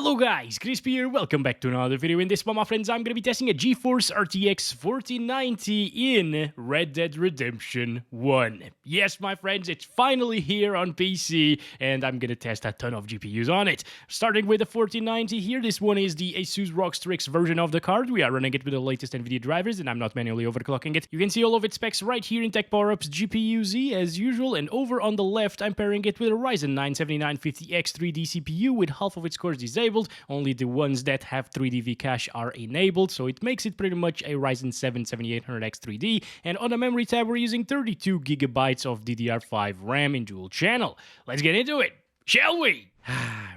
Hello guys, Crispy here, welcome back to another video. In this one, my friends, I'm gonna be testing a GeForce RTX 4090 in Red Dead Redemption 1. Yes, my friends, it's finally here on PC, and I'm gonna test a ton of GPUs on it. Starting with the 4090 here, this one is the Asus ROG Strix version of the card. We are running it with the latest Nvidia drivers, and I'm not manually overclocking it. You can see all of its specs right here in Tech Power-Ups GPU-Z as usual, and over on the left, I'm pairing it with a Ryzen 9 7950X 3D CPU with half of its cores disabled. Only the ones that have 3D V-Cache are enabled, so it makes it pretty much a Ryzen 7 7800X 3D. And on the memory tab, we're using 32 gigabytes of DDR5 RAM in dual channel. Let's get into it, shall we?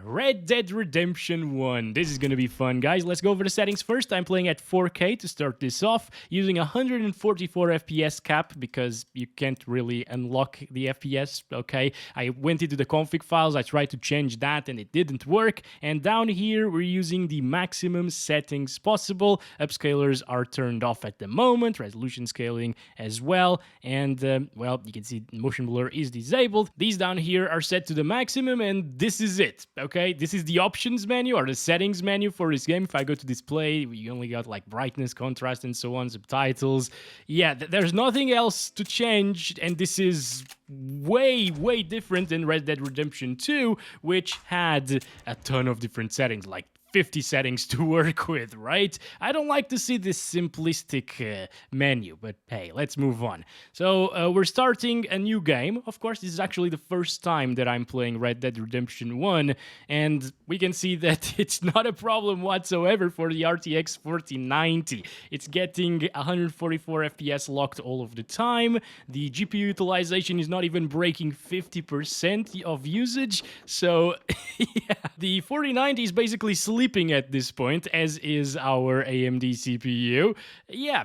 Red Dead Redemption 1. This is gonna be fun, guys. Let's go over the settings first. I'm playing at 4K to start this off, using 144 FPS cap because you can't really unlock the FPS, okay? I went into the config files, I tried to change that and it didn't work. And down here, we're using the maximum settings possible. Upscalers are turned off at the moment, resolution scaling as well. And, well, you can see motion blur is disabled. These down here are set to the maximum, and this is it, okay? This is the options menu or the settings menu for this game. If I go to display, you only got like brightness, contrast, and so on, subtitles. Yeah, there's nothing else to change, and this is way different than Red Dead Redemption 2, which had a ton of different settings, like 50 settings to work with, right? I don't like to see this simplistic menu, but hey, let's move on. So we're starting a new game. Of course, this is actually the first time that I'm playing Red Dead Redemption 1, and we can see that it's not a problem whatsoever for the RTX 4090. It's getting 144 FPS locked all of the time. The GPU utilization is not even breaking 50% of usage, so yeah, the 4090 is basically sleeping at this point, as is our AMD CPU. Yeah,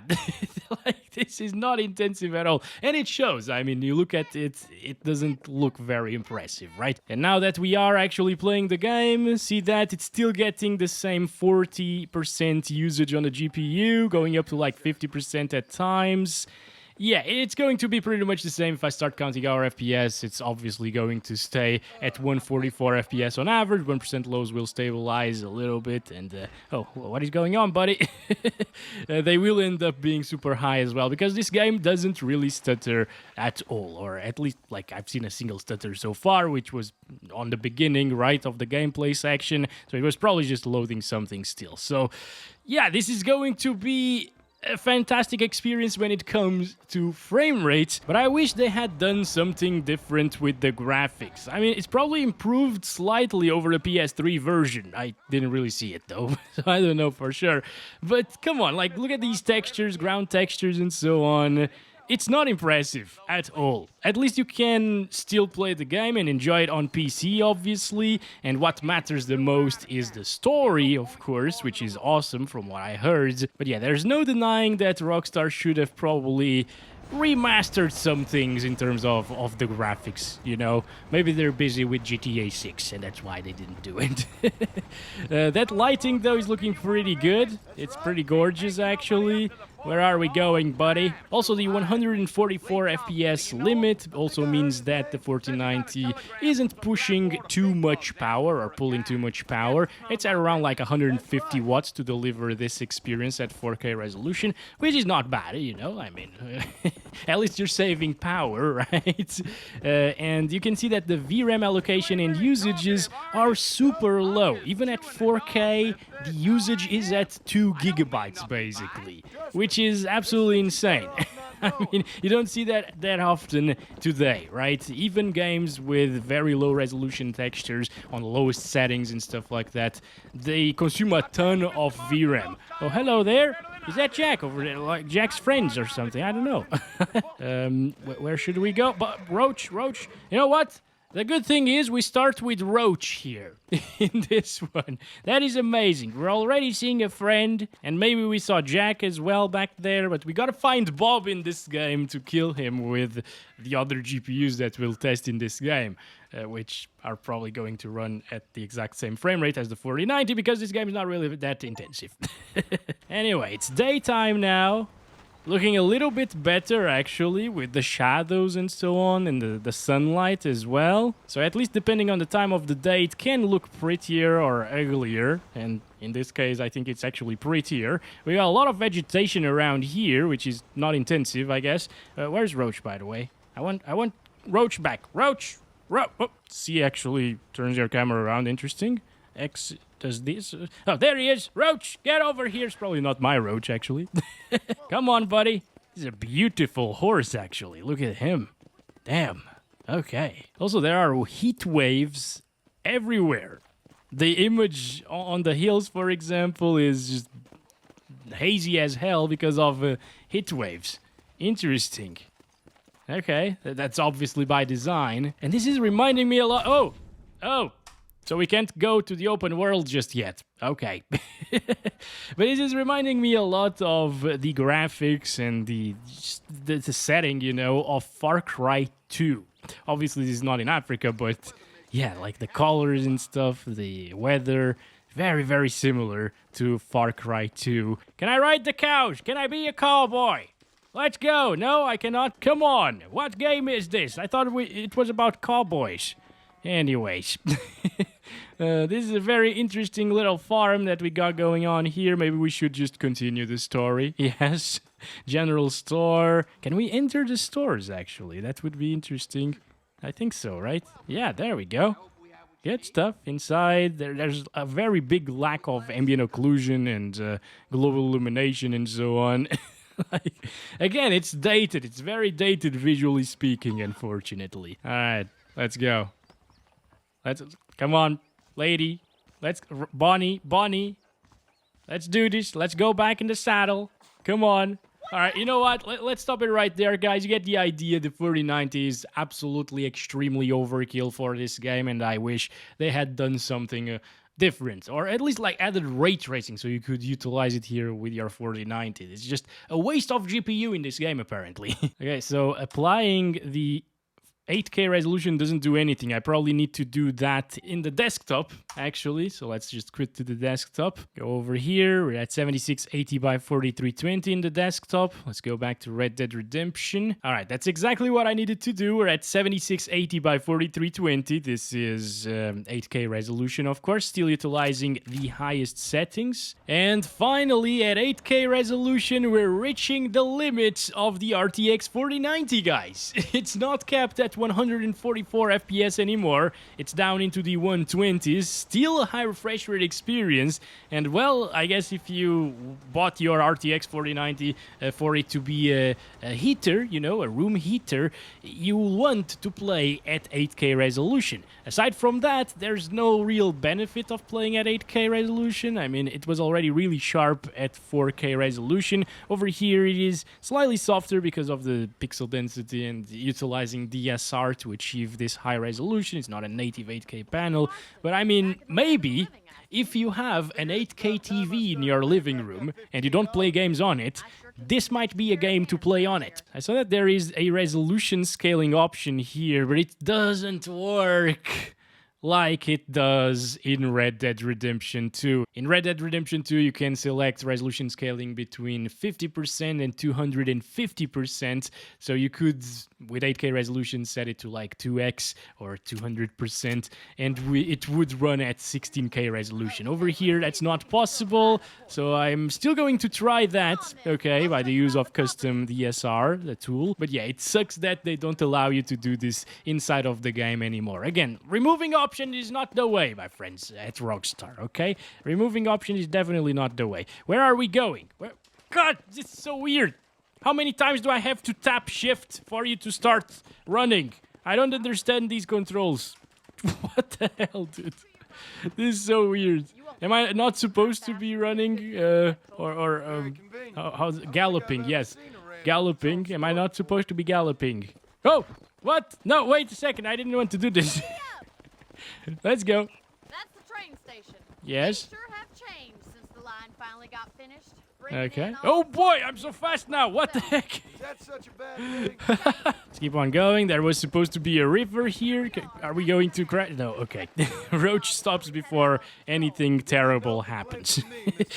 like this is not intensive at all, and it shows. I mean, you look at it, it doesn't look very impressive, right? And now that we are actually playing the game, see that it's still getting the same 40% usage on the GPU, going up to like 50% at times. Yeah, it's going to be pretty much the same if I start counting our FPS. It's obviously going to stay at 144 FPS on average. 1% lows will stabilize a little bit. And, oh, what is going on, buddy? They will end up being super high as well, because this game doesn't really stutter at all. Or at least, like, I've seen a single stutter so far, which was on the beginning, right, of the gameplay section. So it was probably just loading something still. So, yeah, this is going to be a fantastic experience when it comes to frame rates, but I wish they had done something different with the graphics. I mean, it's probably improved slightly over the PS3 version. I didn't really see it though, so I don't know for sure. But come on, like, look at these textures, ground textures and so on. It's not impressive at all. At least you can still play the game and enjoy it on PC, obviously. And what matters the most is the story, of course, which is awesome from what I heard. But yeah, there's no denying that Rockstar should have probably remastered some things in terms of the graphics, you know? Maybe they're busy with GTA 6 and that's why they didn't do it. That lighting, though, is looking pretty good. It's pretty gorgeous, actually. Where are we going, buddy? Also, the 144 FPS limit also means that the 4090 isn't pushing too much power or pulling too much power. It's at around like 150 watts to deliver this experience at 4K resolution, which is not bad, you know? I mean, at least you're saving power, right? And you can see that the VRAM allocation and usages are super low. Even at 4K, the usage is at 2 gigabytes, basically, which is absolutely insane. I mean, you don't see that often today, right? Even games with very low resolution textures on the lowest settings and stuff like that, they consume a ton of VRAM. Oh, hello there. Is that Jack over there? Like Jack's friends or something? I don't know. Where should we go? But Roach. You know what? The good thing is we start with Roach here in this one. That is amazing. We're already seeing a friend, and maybe we saw Jack as well back there, but we gotta find Bob in this game to kill him with the other GPUs that we'll test in this game, which are probably going to run at the exact same frame rate as the 4090 because this game is not really that intensive. Anyway, it's daytime now. Looking a little bit better, actually, with the shadows and so on, and the sunlight as well. So at least depending on the time of the day, it can look prettier or uglier. And in this case, I think it's actually prettier. We got a lot of vegetation around here, which is not intensive, I guess. Where's Roach, by the way? I want Roach back. Roach! Oh, C actually turns your camera around. Interesting. X does this. Oh, there he is. Roach, get over here. It's probably not my Roach, actually. Come on, buddy. He's a beautiful horse, actually. Look at him. Damn. Okay. Also, there are heat waves everywhere. The image on the hills, for example, is just hazy as hell because of heat waves. Interesting. Okay, that's obviously by design. And this is reminding me a lot... Oh! So we can't go to the open world just yet. Okay. But this is reminding me a lot of the graphics and the setting, you know, of Far Cry 2. Obviously, this is not in Africa, but yeah, like the colors and stuff, the weather, very, very similar to Far Cry 2. Can I ride the couch? Can I be a cowboy? Let's go. No, I cannot. Come on. What game is this? I thought it was about cowboys. Anyways. This is a very interesting little farm that we got going on here. Maybe we should just continue the story. Yes. General store. Can we enter the stores, actually? That would be interesting. I think so, right? Yeah, there we go. Good stuff inside. There's a very big lack of ambient occlusion and global illumination and so on. Like, again, it's dated. It's very dated visually speaking, unfortunately. All right, let's go. Come on, lady. Bonnie. Let's do this. Let's go back in the saddle. Come on. All right, you know what? Let's stop it right there, guys. You get the idea. The 4090 is absolutely extremely overkill for this game, and I wish they had done something different, or at least like added ray tracing so you could utilize it here with your 4090. It's just a waste of GPU in this game, apparently. Okay, so applying the 8K resolution doesn't do anything. I probably need to do that in the desktop, actually. So let's just quit to the desktop. Go over here. We're at 7680 by 4320 in the desktop. Let's go back to Red Dead Redemption. All right, that's exactly what I needed to do. We're at 7680 by 4320. This is 8K resolution, of course, still utilizing the highest settings. And finally, at 8K resolution, we're reaching the limits of the RTX 4090, guys. It's not capped at 144 FPS anymore. It's down into the 120s. Still a high refresh rate experience. And well, I guess if you bought your RTX 4090 for it to be a heater, you know, a room heater, you want to play at 8K resolution. Aside from that, there's no real benefit of playing at 8K resolution. I mean, it was already really sharp at 4K resolution. Over here, it is slightly softer because of the pixel density and utilizing DSR to achieve this high resolution. It's not a native 8K panel, but I mean, maybe if you have an 8K TV in your living room and you don't play games on it, this might be a game to play on it. I saw that there is a resolution scaling option here, but it doesn't work like it does in Red Dead Redemption 2. In Red Dead Redemption 2, you can select resolution scaling between 50% and 250%. So you could, with 8K resolution, set it to like 2x or 200%, and it would run at 16K resolution. Over here, that's not possible, so I'm still going to try that, okay, by the use of custom DSR, the tool. But yeah, it sucks that they don't allow you to do this inside of the game anymore. Again, removing option is not the way, my friends, at Rockstar, okay? Removing option is definitely not the way. Where are we going? God, this is so weird. How many times do I have to tap shift for you to start running? I don't understand these controls. What the hell, dude? This is so weird. Am I not supposed to be running? Galloping, yes. Galloping. Am I not supposed to be galloping? Oh, what? No, wait a second. I didn't want to do this. Let's go. That's the train station. Yes. They sure have changed since the last line finally got finished. Okay. Oh boy, I'm so fast now. What the heck? That's such a bad thing. Let's keep on going. There was supposed to be a river here. Are we going to crash? No, okay. Roach stops before anything terrible happens.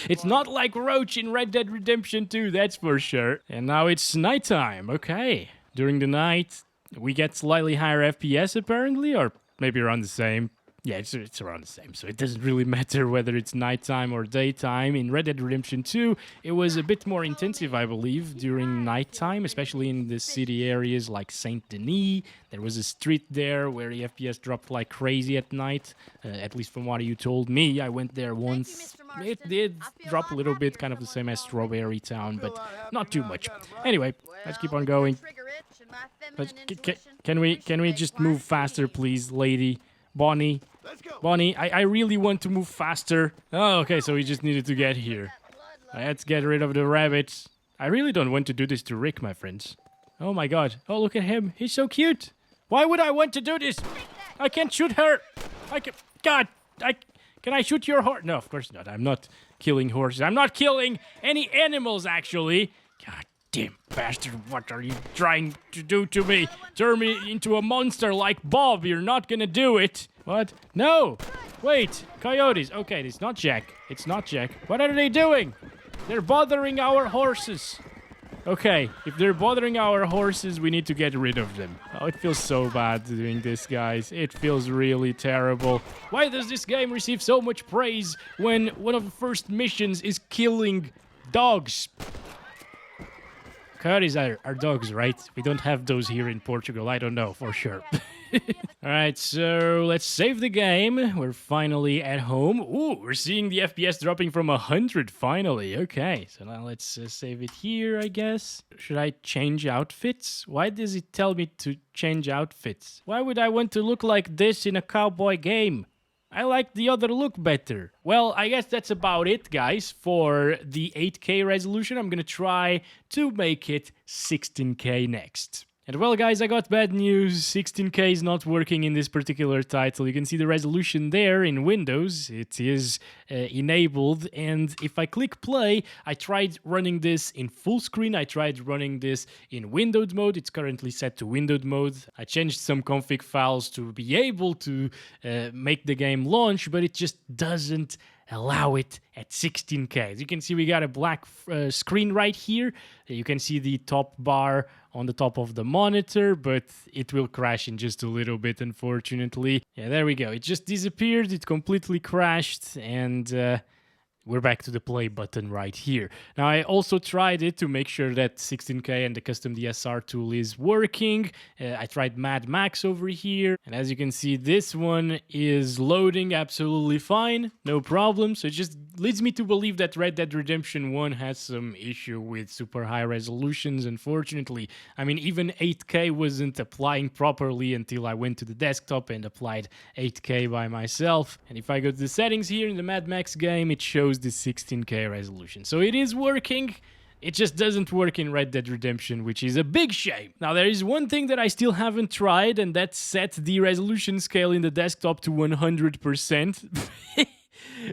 It's not like Roach in Red Dead Redemption 2, that's for sure. And now it's nighttime. Okay. During the night, we get slightly higher FPS apparently, or maybe around the same. Yeah, it's around the same, so it doesn't really matter whether it's nighttime or daytime. In Red Dead Redemption 2, it was a bit more intensive, I believe, during nighttime, especially in the city areas like Saint Denis. There was a street there where the FPS dropped like crazy at night, at least from what you told me. I went there once. It did drop a little bit, kind of the same as Strawberry Town, but not too much. Anyway, let's keep on going. Can we just move faster, please, lady? Bonnie, I really want to move faster. Oh, okay, so we just needed to get here. Let's get rid of the rabbits. I really don't want to do this to Rick, my friends. Oh my god. Oh, look at him. He's so cute. Why would I want to do this? I can't shoot her. Can I shoot your horse? No, of course not. I'm not killing horses. I'm not killing any animals, actually. God damn bastard, what are you trying to do to me? Turn me into a monster like Bob, you're not gonna do it. What? No! Wait, coyotes. Okay, it's not Jack. It's not Jack. What are they doing? They're bothering our horses. Okay, if they're bothering our horses, we need to get rid of them. Oh, it feels so bad doing this, guys. It feels really terrible. Why does this game receive so much praise when one of the first missions is killing dogs? Coyotes are dogs, right? We don't have those here in Portugal. I don't know for sure. Alright, so let's save the game. We're finally at home. Ooh, we're seeing the FPS dropping from 100 finally. Okay, so now let's save it here, I guess. Should I change outfits? Why does it tell me to change outfits? Why would I want to look like this in a cowboy game? I like the other look better. Well, I guess that's about it, guys, for the 8K resolution. I'm gonna try to make it 16K next. And well, guys, I got bad news. 16K is not working in this particular title. You can see the resolution there in Windows. It is enabled. And if I click play, I tried running this in full screen. I tried running this in windowed mode. It's currently set to windowed mode. I changed some config files to be able to make the game launch, but it just doesn't allow it at 16K. As you can see, we got a black screen right here. You can see the top bar on the top of the monitor, but it will crash in just a little bit, unfortunately. Yeah, there we go. It just disappeared. It completely crashed, and we're back to the play button right here. Now, I also tried it to make sure that 16K and the custom DSR tool is working. I tried Mad Max over here, and as you can see, this one is loading absolutely fine, no problem. So it just leads me to believe that Red Dead Redemption 1 has some issue with super high resolutions, unfortunately. I mean, even 8K wasn't applying properly until I went to the desktop and applied 8K by myself. And if I go to the settings here in the Mad Max game, it shows the 16K resolution. So it is working. It just doesn't work in Red Dead Redemption, which is a big shame. Now, there is one thing that I still haven't tried, and that's set the resolution scale in the desktop to 100%.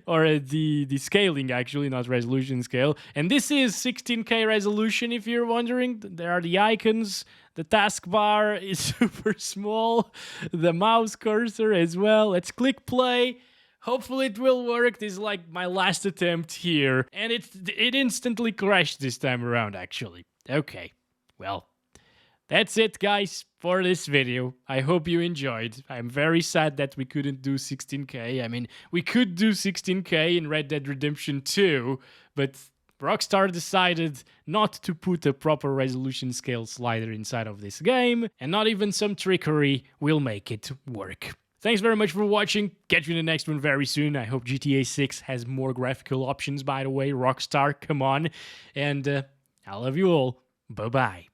Or the scaling, actually, not resolution scale. And this is 16K resolution, if you're wondering. There are the icons. The taskbar is super small. The mouse cursor as well. Let's click play. Hopefully it will work. This is like my last attempt here. And it instantly crashed this time around, actually. Okay, well, that's it, guys, for this video. I hope you enjoyed. I'm very sad that we couldn't do 16K. I mean, we could do 16K in Red Dead Redemption 2, but Rockstar decided not to put a proper resolution scale slider inside of this game, and not even some trickery will make it work. Thanks very much for watching. Catch you in the next one very soon. I hope GTA 6 has more graphical options, by the way. Rockstar, come on. And I love you all. Bye-bye.